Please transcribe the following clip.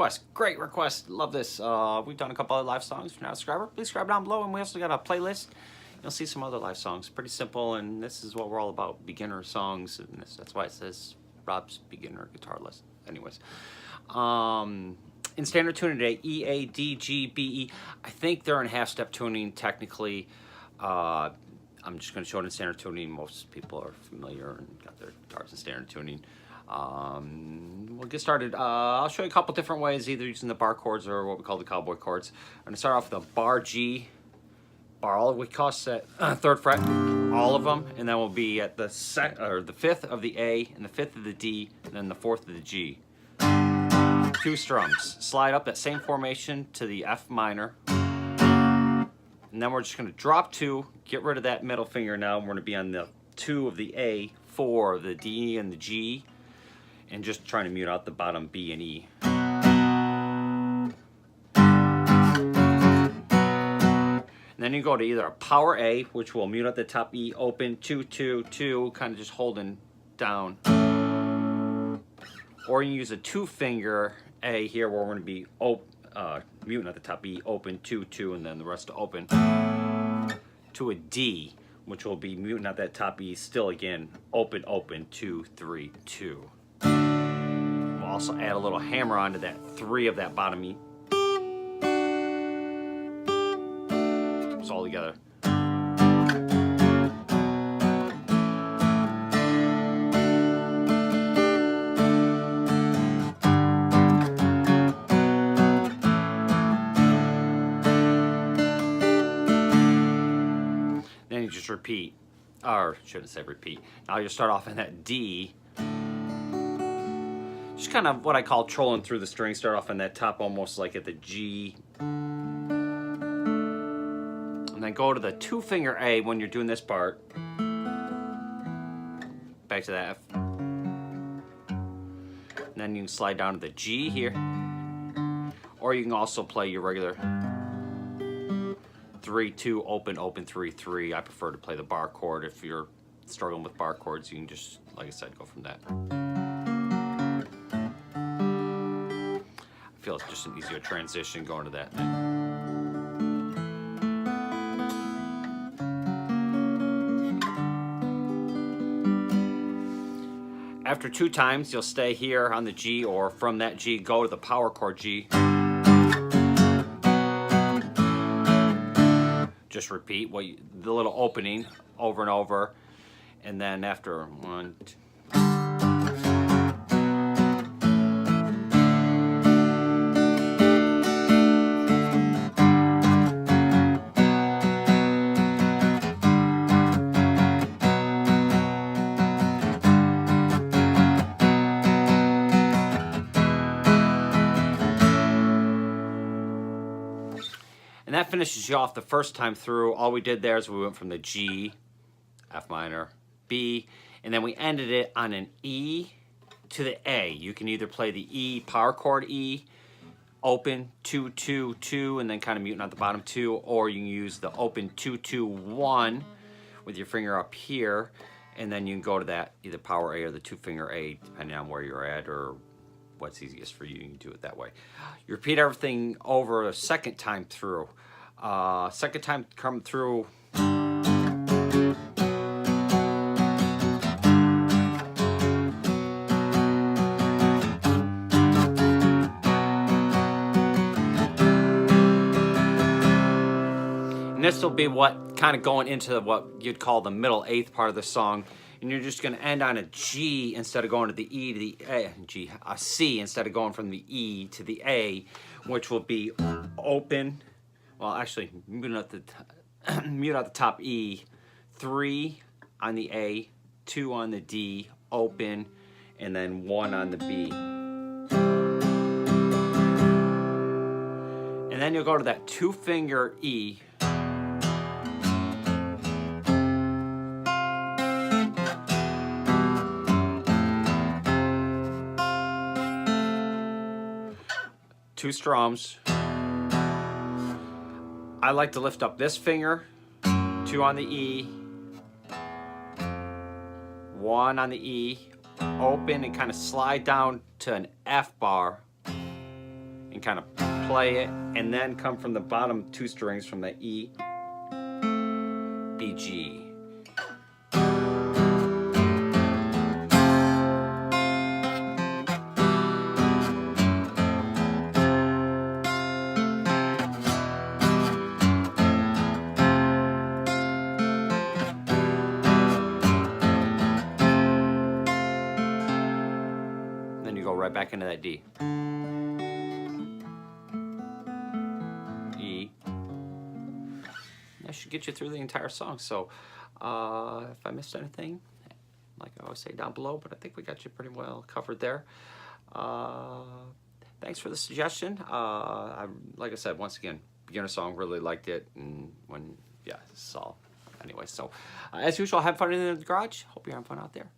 request. Great request. Love this. We've done a couple of live songs. If you're not a subscriber, please subscribe down below. And we also got a playlist. You'll see some other live songs. Pretty simple, and this is what we're all about, beginner songs. And that's why it says Rob's Beginner Guitar Lesson. Anyways. In standard tuning today, E, A, D, G, B, E. I think they're in half-step tuning technically. I'm just going to show it in standard tuning. Most people are familiar and got their guitars in standard tuning. We'll get started. I'll show you a couple different ways, either using the bar chords or what we call the cowboy chords. I'm going to start off with a bar G, bar all the way across that third fret, all of them, and then we'll be at the fifth of the A, and the fifth of the D, and then the fourth of the G. 2 strums. Slide up that same formation to the F minor. And then we're just going to drop 2, get rid of that middle finger now. We're going to be on the 2 of the A, 4 of the D and the G, and just trying to mute out the bottom B and E. And then you go to either a power A, which will mute out the top E, open, 2, 2, 2, kind of just holding down. Or you use a 2-finger A here, where we're going to be muting at the top E, open, 2, 2, and then the rest open. To a D, which will be muting at that top E, still again, open, open, 2, 3, 2. We'll also add a little hammer onto that 3 of that bottom E. It's all together. You just repeat, or shouldn't say repeat. Now you start off in that D, just kind of what I call trolling through the string. Start off in that top, almost like at the G, and then go to the 2-finger A when you're doing this part. Back to that F, and then you can slide down to the G here, or you can also play your regular 3, 2, open, open, 3, 3. I prefer to play the bar chord. If you're struggling with bar chords, you can just, like I said, go from that. I feel it's just an easier transition going to that. After 2 times, you'll stay here on the G, or from that G, go to the power chord G. Just repeat the little opening over and over, and then after 1, 2. And that finishes you off the first time through. All we did there is we went from the G, F minor, B, and then we ended it on an E to the A. You can either play the E, power chord E, open, 2, 2, 2, and then kind of muting out the bottom 2, or you can use the open 2, 2, 1 with your finger up here, and then you can go to that either power A or the 2-finger A, depending on where you're at or what's easiest for you. You can do it that way. You repeat everything over a second time through. Second time come through. And this will be what kind of going into what you'd call the middle 8th part of the song. And you're just going to end on a G instead of going to the E to the A, a C instead of going from the E to the A, which will be open. Well, actually, mute out the top E, 3 on the A, 2 on the D, open, and then 1 on the B. And then you'll go to that 2-finger E. Two strums. I like to lift up this finger, 2 on the E, 1 on the E, open and kind of slide down to an F bar, kind of play it, and then come from the bottom 2 strings from the E, B, G. Then you go right back into that D. E. That should get you through the entire song. So if I missed anything, like I always say down below, but I think we got you pretty well covered there. Thanks for the suggestion. Like I said, once again, beginner song, really liked it. And yeah, this is all. Anyway, so as usual, have fun in the garage. Hope you're having fun out there.